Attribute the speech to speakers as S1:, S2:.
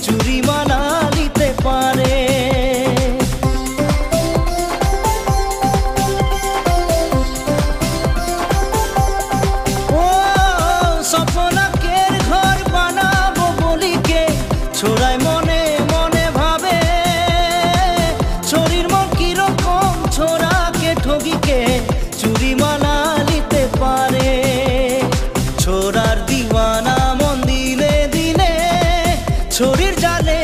S1: চুরি মানা নিতে পারে। ও স্বপ্নাকের ঘর বানাবো বলিকে ছোড়ায় মনে মনে ভাবে, চোরির মন কিরকম ছোড়াকে ঠগিকে চুরি মানা নিতে পারে। ছোড়ার দিওয়ানা মন দিনে দিনে ছড়ির জালে